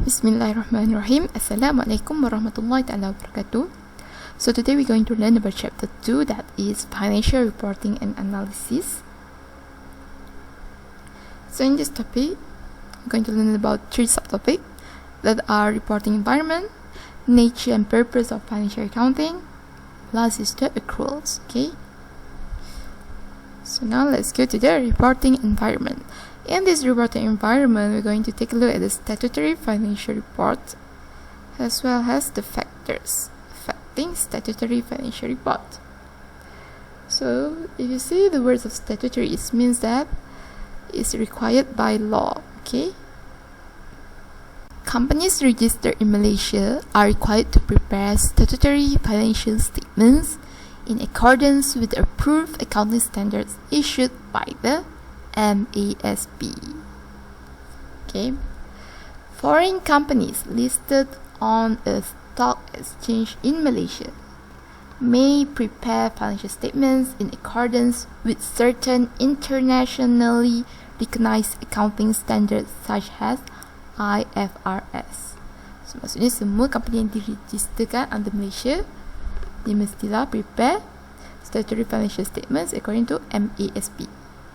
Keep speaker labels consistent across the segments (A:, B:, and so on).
A: Bismillahirrahmanirrahim. Assalamualaikum warahmatullahi ta'ala wabarakatuh. So today we're going to learn about chapter 2, that is financial reporting and analysis. So in this topic, we're going to learn about 3 subtopics that are reporting environment, nature and purpose of financial accounting, last is the accruals. Okay. So now let's go to the reporting environment. In this reporting environment, we're going to take a look at the statutory financial report as well as the factors affecting statutory financial report. So if you see the words of statutory, it means that it's required by law. Okay. Companies registered in Malaysia are required to prepare statutory financial statements in accordance with the approved accounting standards issued by the MASB. Okay. Foreign companies listed on a stock exchange in Malaysia may prepare financial statements in accordance with certain internationally recognized accounting standards such as IFRS. So maksudnya semua company yang diregisterkan under Malaysia, dia mestilah prepare statutory financial statements according to MASB.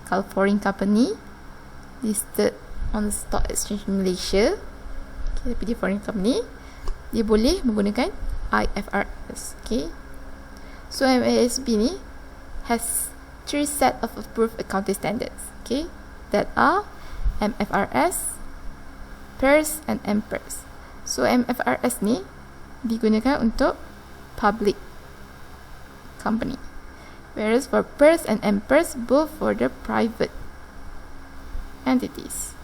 A: Kalau foreign company listed on the stock exchange in Malaysia, okay, tapi dia foreign company, dia boleh menggunakan IFRS. Okay. So MASB ni has 3 set of approved accounting standards. Okay, that are MFRS, PERS and MPERS. So MFRS ni digunakan untuk public company, whereas for PERS and MPERS, both for the private entities.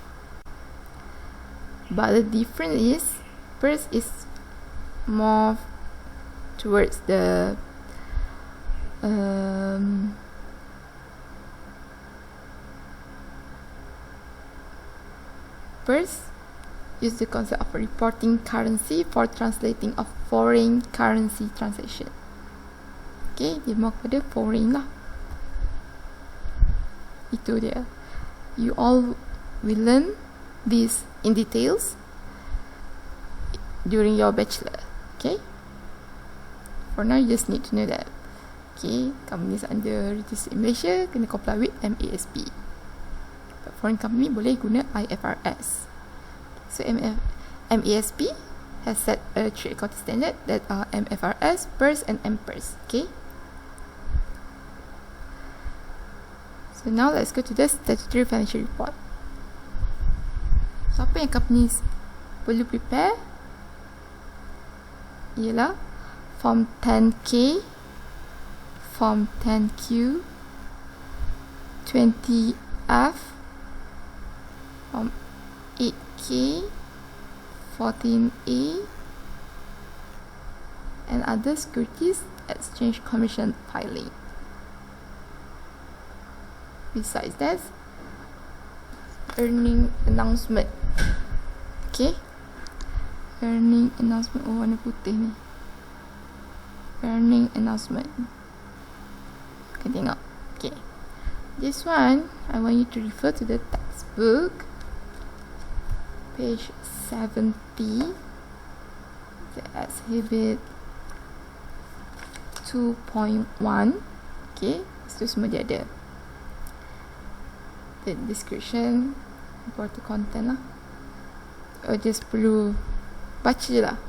A: But the difference is, PERS is more towards the PERS use the concept of reporting currency for translating of foreign currency transaction. Okay, dia mau kepada foreign lah. Itu dia. You all will learn this in details during your bachelor. Okay. For now, you just need to know that. Okay, companies under registered in Malaysia kena comply with MASB. But foreign company boleh guna IFRS. So MASB has set a 3 accounting standard that are MFRS, PERS and MPERS. Okay. So now let's go to the statutory financial report. So apa yang companies perlu prepare ialah Form 10K, Form 10Q, 20F, Form 8K, 14A, and other Securities Exchange Commission filing. Besides that, earning announcement. Okay, earning announcement. Oh, warna putih ni. Earning announcement. Okay, tengok. Okay, this one I want you to refer to the textbook, page 70, the exhibit 2.1. Okay, itu semua dia ada. The description, important content lah. Just perlu baca je lah,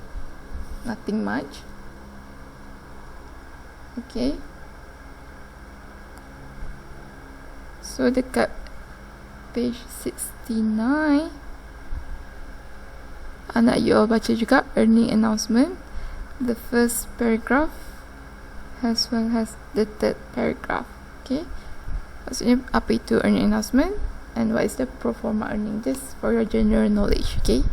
A: nothing much. Okay. So dekat page 69, anak you all baca juga earning announcement, the first paragraph as well as the third paragraph. Okay. Maksudnya apa itu earning announcement and what is the pro forma earning, just for your general knowledge. Okay.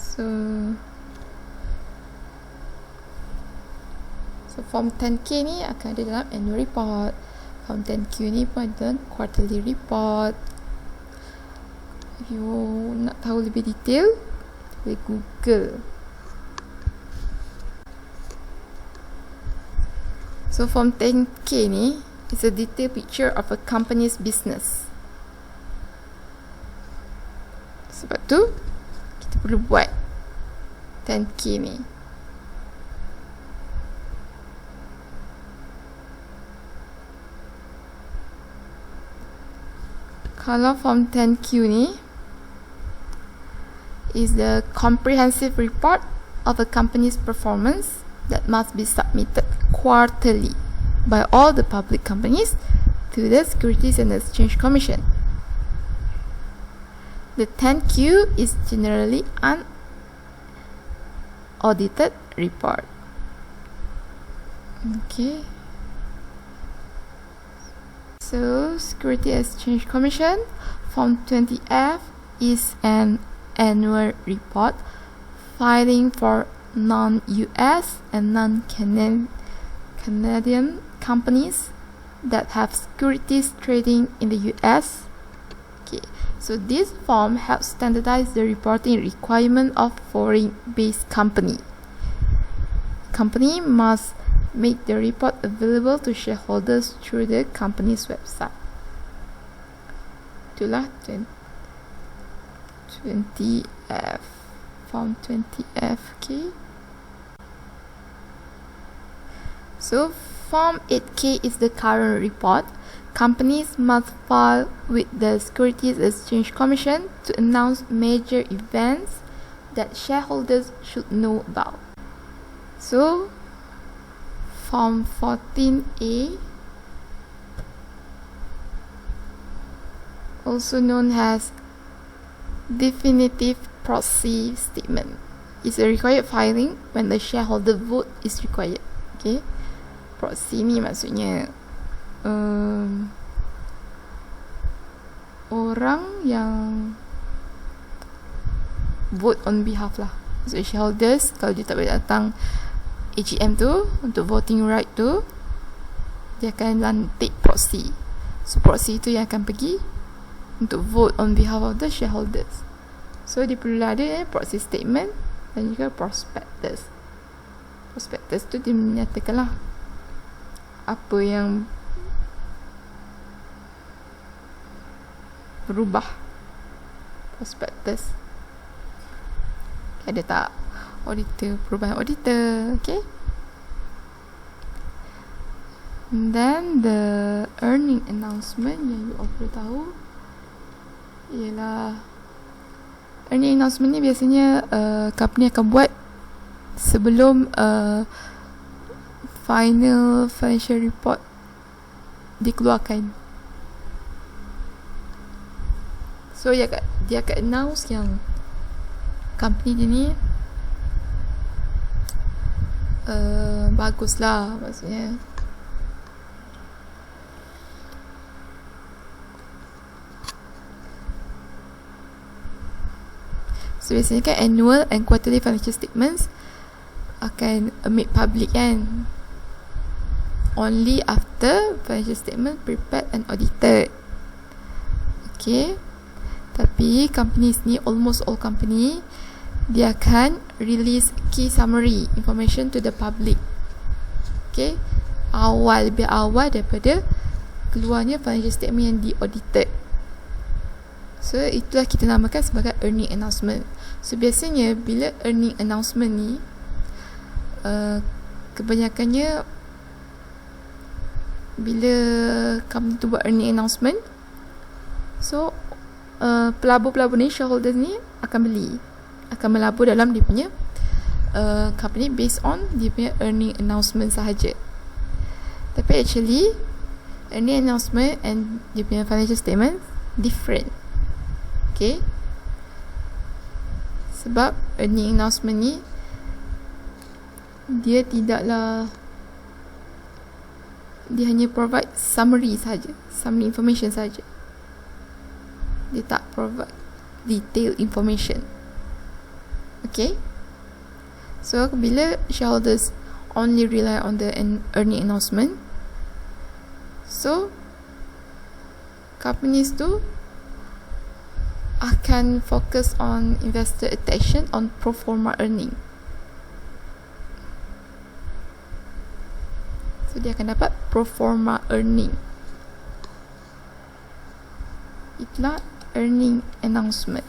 A: So form 10K ni akan ada dalam annual report. Form 10Q ni pun ada quarterly report. If you nak tahu lebih detail, boleh Google. So form 10K ni is a detailed picture of a company's business. Sebab tu kita perlu buat 10K ni. Kalau form 10Q ni is the comprehensive report of a company's performance that must be submitted quarterly by all the public companies to the Securities and Exchange Commission. The 10Q is generally an audited report. Okay. So, Securities Exchange Commission, Form 20F is an annual report filing for non-US and non-Canadian companies that have securities trading in the US. Okay, so this form helps standardize the reporting requirement of foreign-based company. Company must make the report available to shareholders through the company's website. Itulah 20F, Form 20F. Okay. So Form 8K is the current report. Companies must file with the Securities Exchange Commission to announce major events that shareholders should know about. So Form 14A, also known as definitive proxy statement, is a required filing when the shareholder vote is required. Okay, proxy ni maksudnya orang yang vote on behalf lah. So shareholders, kalau dia tak boleh datang AGM tu untuk voting right tu, dia akan lantik proxy. So proxy tu yang akan pergi untuk vote on behalf of the shareholders. So dia perlu ada proxy statement dan juga prospectus. Prospectus tu dia menyatakan lah apa yang berubah. Prospectus ada tak auditor, perubahan auditor. Okay, and then the earning announcement yang you all perlu tahu ialah earning announcement ni biasanya company akan buat sebelum final financial report dikeluarkan. So dia akan announce yang company dia ni bagus lah, maksudnya so biasanya kan annual and quarterly financial statements akan make public kan only after financial statement prepared and audited. Okay, tapi companies ni, almost all company, dia akan release key summary information to the public. Okay, lebih awal daripada keluarnya financial statement yang di-audited. So itulah kita namakan sebagai earning announcement. So biasanya bila earning announcement ni kebanyakannya bila company tu buat earning announcement, so pelabur-pelabur ni, shareholders ni akan melabur dalam dia punya company based on dia punya earning announcement sahaja. Tapi actually earning announcement and dia punya financial statement different. Okay, sebab earning announcement ni dia tidaklah, dia hanya provide summary saja, summary information saja. Dia tak provide detailed information. Okay, so bila shareholders only rely on the earning announcement, so companies tu akan fokus on investor attention on pro forma earning. So dia akan dapat pro forma earning. Itulah earning announcement.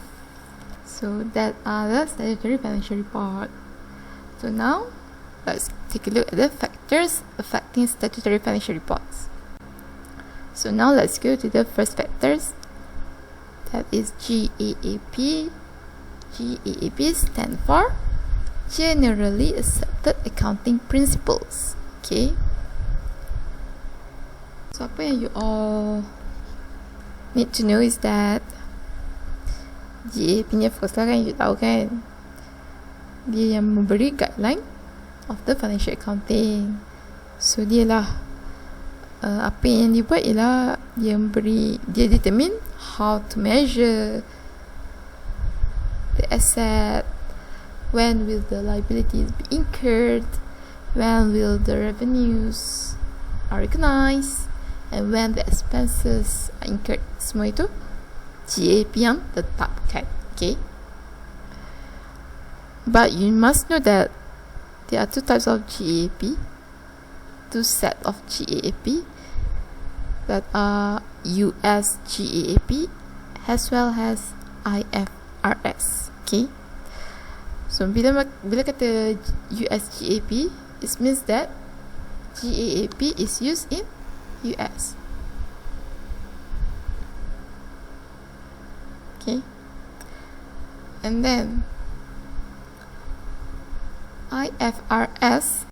A: So that are the statutory financial report. So now let's take a look at the factors affecting statutory financial reports. So now let's go to the first factors. That is GAAP. GAAP stands for Generally Accepted Accounting Principles. Okay. So apa yang you all need to know is that GAAP punya first lah kan, you tahu kan, dia yang memberi guideline of the financial accounting. So dia lah apa yang dia buat ialah dia determine how to measure the asset, when will the liabilities be incurred, when will the revenues are recognized, and when the expenses are incurred. Semua itu GAAP yang tetapkan. Okay. But you must know that there are two types of GAAP, two set of GAAP, that are US GAAP as well as IFRS. Okay. So bila kata US GAAP, it means that GAAP is used in US. Okay. And then IFRS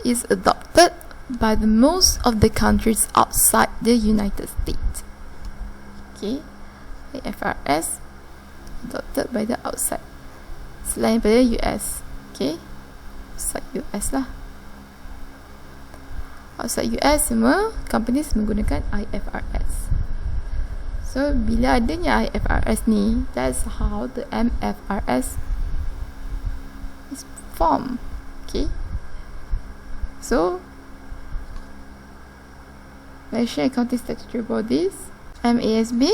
A: is adopted by the most of the countries outside the United States. Okay. IFRS adopted by the outside, selain pada US. Okay. Outside US lah. Outside US semua companies menggunakan IFRS. So bila adanya IFRS ni, that's how the MFRS is formed. Okay. So Malaysian Accounting Statutory Bodies, MASB,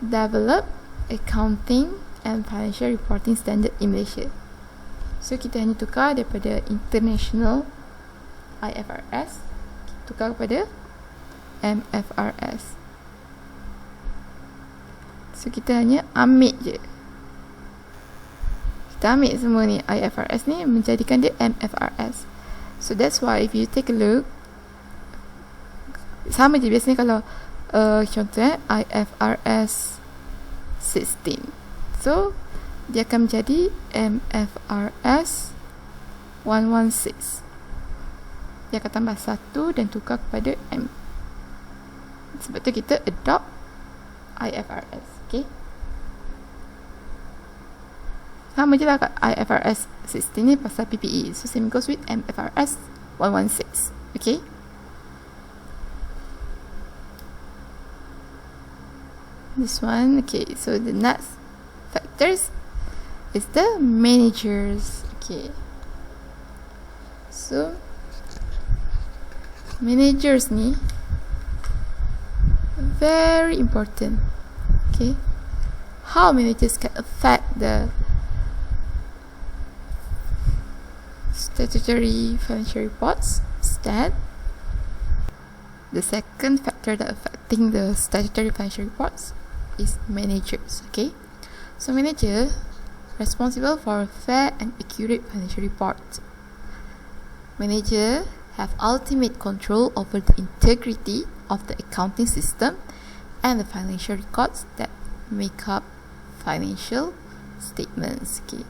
A: develop accounting and financial reporting standard in Malaysia. So kita hanya tukar daripada international IFRS, tukar kepada MFRS. So kita hanya ambil je, kita ambil semua ni IFRS ni, menjadikan dia MFRS. So that's why if you take a look, sama je biasanya kalau contohnya IFRS 16, so dia akan menjadi MFRS 116. Dia akan tambah 1 dan tukar kepada M. Sebab tu kita adopt IFRS. Okay. Sama je lah kat IFRS 16 ni pasal PPE. So same goes with MFRS 116. Okay. This one. Okay. So the next factors is the managers. Okay. So managers ni very important. Okay. How managers can affect the statutory financial reports is that the second factor that affecting the statutory financial reports is managers. Okay. So manager responsible for a fair and accurate financial report. Manager have ultimate control over the integrity of the accounting system and the financial records that make up financial statements. Okay.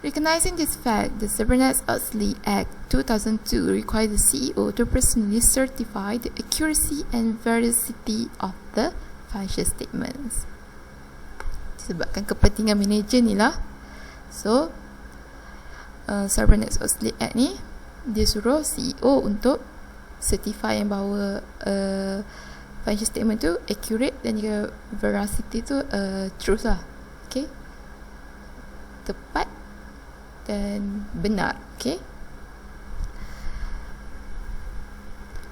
A: Recognizing this fact, the Sarbanes-Oxley Act 2002 requires the CEO to personally certify the accuracy and veracity of the financial statements. Disebabkan kepentingan manager ni lah, so Sarbanes-Oxley Act ni dia suruh CEO untuk certify yang bahawa financial statement tu accurate dan juga veracity tu truth lah. Okay, tepat dan benar. Okay.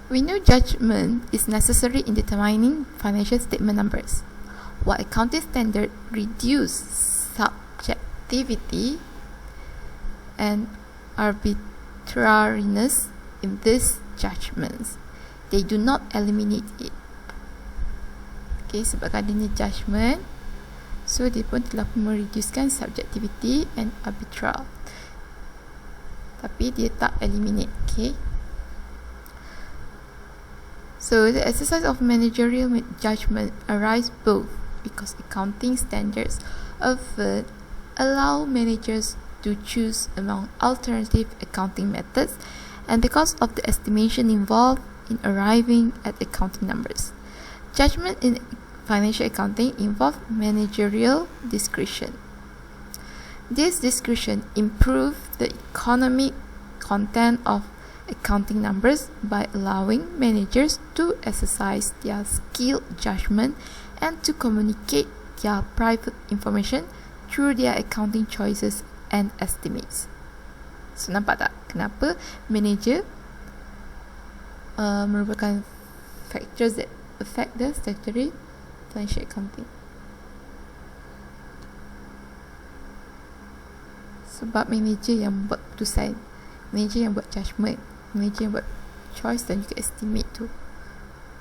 A: We know judgment is necessary in determining financial statement numbers. While accounting standard reduce subjectivity and arbitrariness in these judgments, they do not eliminate it. Okay, sebab adanya judgment, So dia pun telah mereducekan subjectivity and arbitrage, tapi dia tak eliminate. Okay, so the exercise of managerial judgment arise both because accounting standards often allow managers to choose among alternative accounting methods, and because of the estimation involved in arriving at accounting numbers. Judgment in financial accounting involves managerial discretion. This discretion improves the economic content of accounting numbers by allowing managers to exercise their skilled judgment and to communicate their private information through their accounting choices and estimates. So, nampak tak kenapa manager merupakan factors that affect the statutory financial accounting? Sebab manager yang buat keputusan, manager yang buat judgement, manager yang buat choice dan juga estimate tu.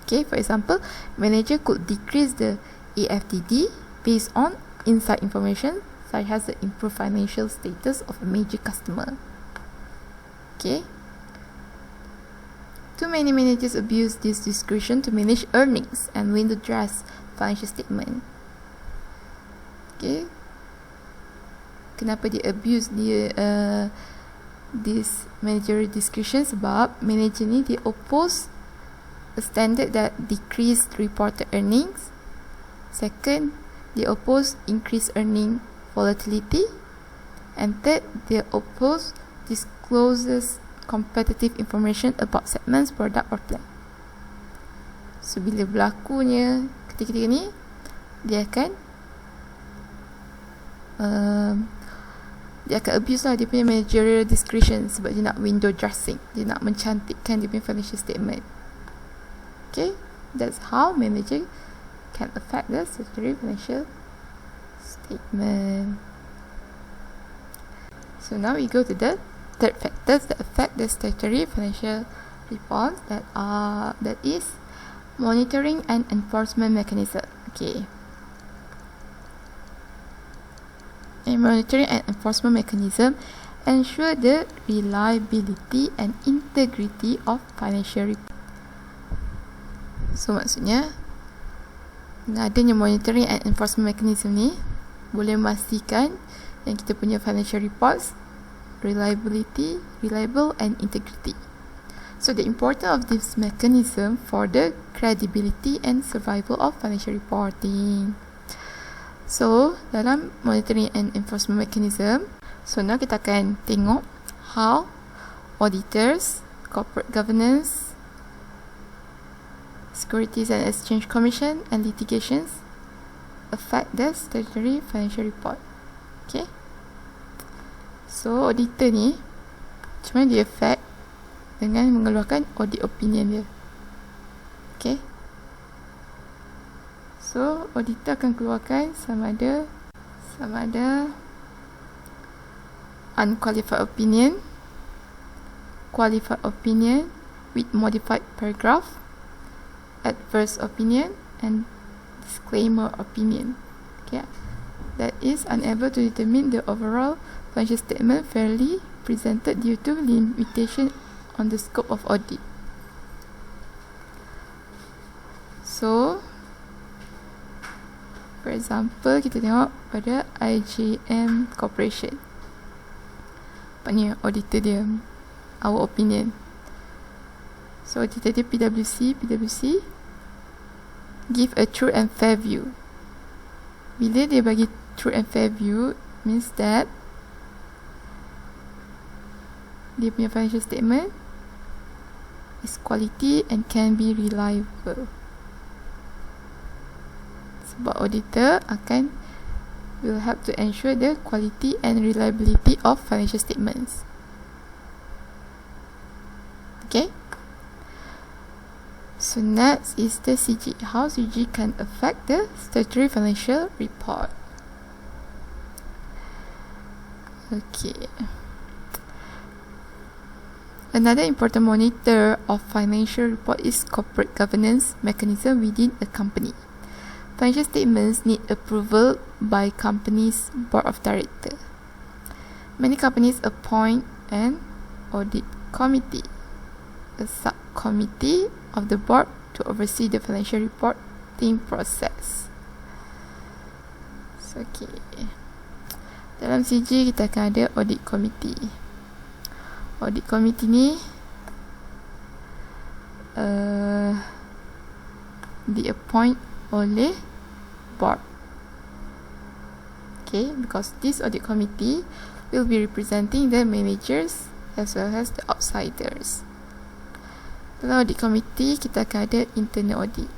A: Okay, for example, manager could decrease the AFTD based on inside information such as the improved financial status of a major customer. Okay, too many managers abuse this discretion to manage earnings and window dress financial statement. Okay, kenapa dia abuse this managerial discretion? Sebab manager ni dia oppose a standard that decreased reported earnings. Second, they oppose increased earning volatility. And third, they oppose discloses competitive information about segments, product or plan. So bila berlakunya ketika ni, dia akan abuse lah dia punya managerial discretion sebab dia nak window dressing, dia nak mencantikkan dia punya financial statement. Okay, that's how manager can affect the statutory financial statement. So now we go to the third factors that affect the statutory financial reports, that is monitoring and enforcement mechanism. Okay, a monitoring and enforcement mechanism ensure the reliability and integrity of financial report. So maksudnya, dengan adanya monitoring and enforcement mechanism ni boleh memastikan yang kita punya financial reports reliable and integrity. So the importance of this mechanism for the credibility and survival of financial reporting. So dalam monitoring and enforcement mechanism, so now kita akan tengok how auditors, corporate governance, Securities and Exchange Commission and litigations affect the statutory financial report. Okay, so auditor ni macam mana dia affect dengan mengeluarkan audit opinion dia. Okay, so auditor akan keluarkan sama ada unqualified opinion, qualified opinion with modified paragraph, adverse opinion and disclaimer opinion. Okay, that is unable to determine the overall financial statement fairly presented due to limitation on the scope of audit. So for example, kita tengok pada IJM Corporation, apa ni auditor dia, our opinion. So auditor dia PwC give a true and fair view. Bila dia bagi true and fair view, means that dia punya financial statement is quality and can be reliable. Sebab auditor will help to ensure the quality and reliability of financial statements. Okay, so next is the CG. How CG can affect the statutory financial report. Okay, another important monitor of financial report is corporate governance mechanism within a company. Financial statements need approval by company's board of directors. Many companies appoint an audit committee, a subcommittee of the board to oversee the financial reporting process. So, dalam CG kita akan ada audit committee. Audit committee ni di-appoint oleh board. Because this audit committee will be representing the managers as well as the outsiders. Dalam audit committee kita akan ada internal audit.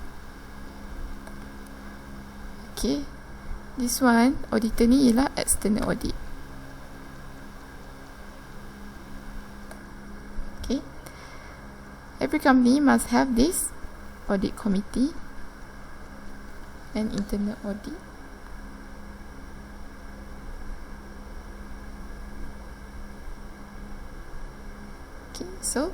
A: This one, auditor ni ialah external audit. Every company must have this audit committee and internal audit. So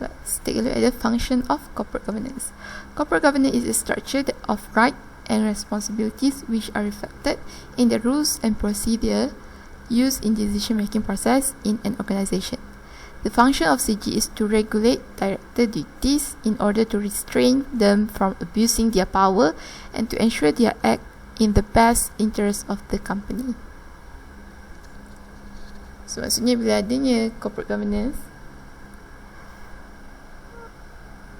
A: let's take a look at the function of corporate governance. Corporate governance is a structure of rights and responsibilities which are reflected in the rules and procedure used in the decision-making process in an organization. The function of CG is to regulate director duties in order to restrain them from abusing their power and to ensure their act in the best interest of the company. So maksudnya bila adanya corporate governance,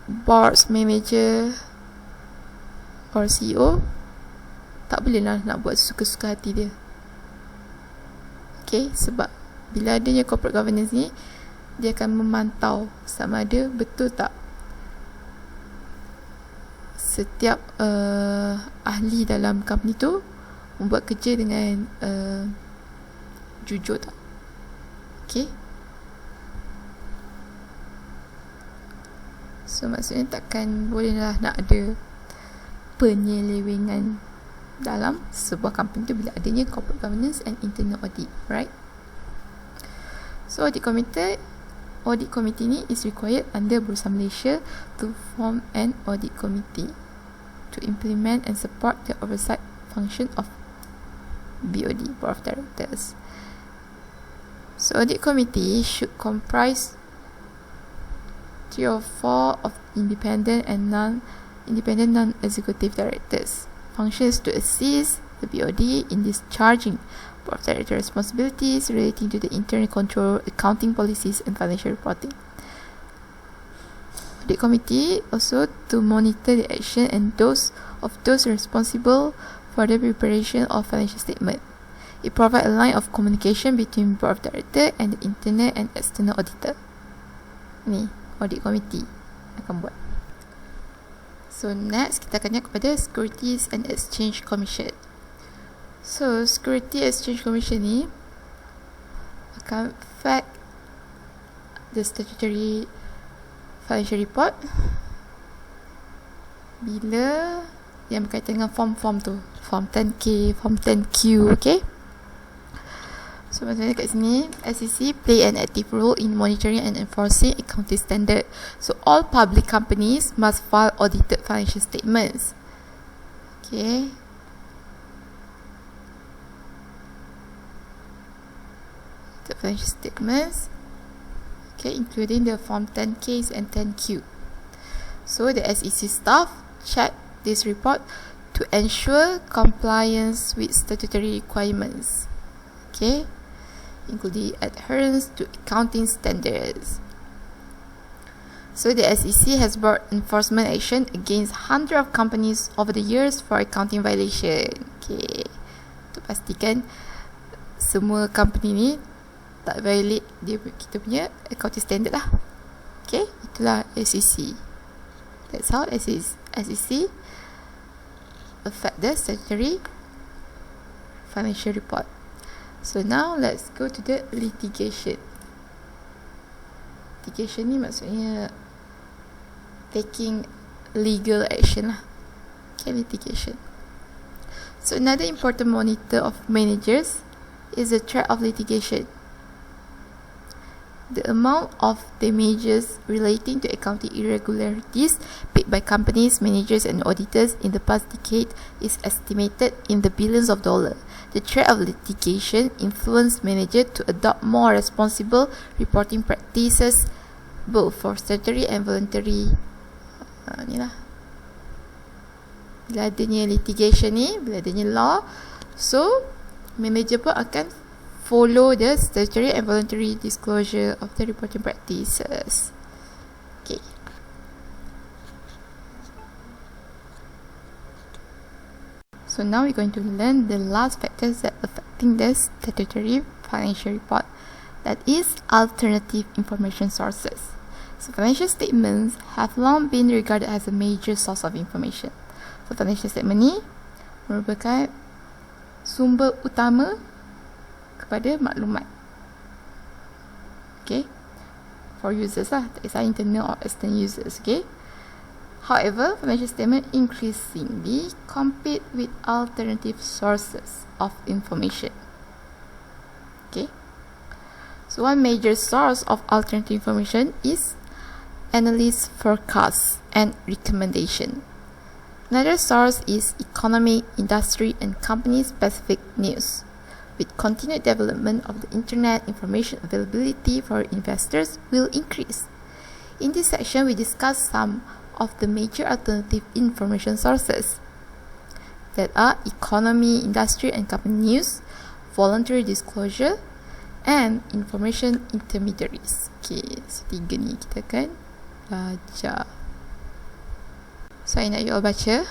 A: boards, manager or CEO tak boleh lah nak buat suka-suka hati dia. Sebab bila adanya corporate governance ni, dia akan memantau sama ada betul tak setiap ahli dalam company tu membuat kerja dengan jujur tak. So maksudnya takkan boleh lah nak ada penyelewengan dalam sebuah company tu bila adanya corporate governance and internal audit, right? So audit committee ni is required under Bursa Malaysia to form an audit committee to implement and support the oversight function of BOD, Board of Directors. So audit committee should comprise 3 or 4 of independent and non-executive directors. Functions to assist the BOD in discharging Board of Director responsibilities relating to the internal control, accounting policies and financial reporting. Audit committee also to monitor the action and those responsible for the preparation of financial statement. It provides a line of communication between Board of Director and the internal and external auditor. Ni audit committee akan buat. So next kita akan tengok kepada Securities and Exchange Commission. So Security Exchange Commission ni akan fact the statutory financial report bila yang berkaitan dengan form tu, form 10K, form 10Q, So maksudnya kat sini SEC play an active role in monitoring and enforcing accounting standard. So all public companies must file audited financial statements. The financial statements, including the form 10Ks and 10Q. So the SEC staff check this report to ensure compliance with statutory requirements. Including adherence to accounting standards. So the SEC has brought enforcement action against hundreds of companies over the years for accounting violation. Untuk pastikan semua company ni tak violate kita punya accounting standard lah. Itulah SEC. That's how SEC affect the statutory financial report. So now let's go to the litigation. Litigation ni maksudnya taking legal action lah. Litigation. So another important monitor of managers is the threat of litigation. The amount of damages relating to accounting irregularities paid by companies, managers and auditors in the past decade is estimated in the billions of dollars. The threat of litigation influenced managers to adopt more responsible reporting practices both for statutory and voluntary. Ni lah. Bila adanya litigation ni, bila adanya law, so manager pun akan follow the statutory and voluntary disclosure of the reporting practices. Okay. So now we're going to learn the last factors that affecting the statutory financial report, that is alternative information sources. So financial statements have long been regarded as a major source of information. So financial statement ni merupakan sumber utama kepada maklumat. Okay, for users lah, tak kisah internal or external users. Okay, however, financial statement increasingly compete with alternative sources of information. Okay, so one major source of alternative information is analyst forecasts and recommendation. Another source is economic, industry and company specific news. With continued development of the internet, information availability for investors will increase. In this section, we discuss some of the major alternative information sources that are economy, industry and company news, voluntary disclosure and information intermediaries. Okay, so tiga ni kita akan belajar. So I nak you all baca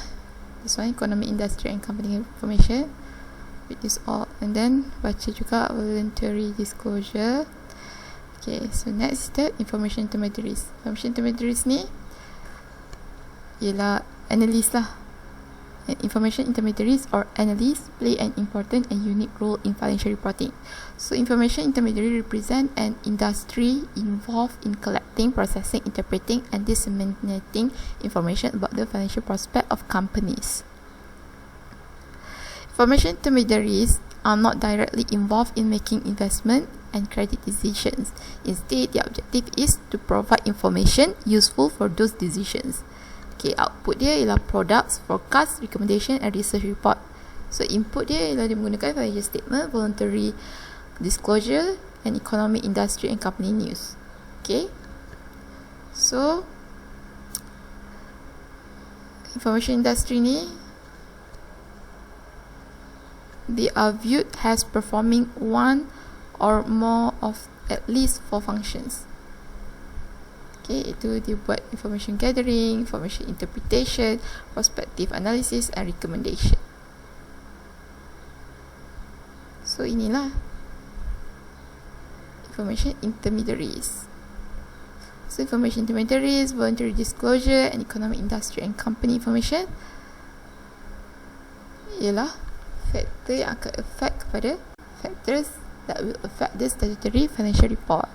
A: this one, economy, industry and company information, with this all, and then baca juga voluntary disclosure. Okay, so next the information intermediaries. Information intermediaries ni ialah analyst lah. Information intermediaries or analysts play an important and unique role in financial reporting. So information intermediary represent an industry involved in collecting, processing, interpreting and disseminating information about the financial prospect of companies. Information intermediaries are not directly involved in making investment and credit decisions. Instead, their objective is to provide information useful for those decisions. Okay, output dia ialah products, forecast, recommendation and research report. So input dia ialah dia menggunakan financial statement, voluntary disclosure and economic, industry and company news. Okay, so information industry ni, they are viewed as performing one or more of at least 4 functions. Okay, itu dia buat information gathering, information interpretation, prospective analysis and recommendation. So inilah information intermediaries. So information intermediaries, voluntary disclosure and economic, industry and company information ialah faktor yang akan affect kepada factors that will affect the statutory financial report.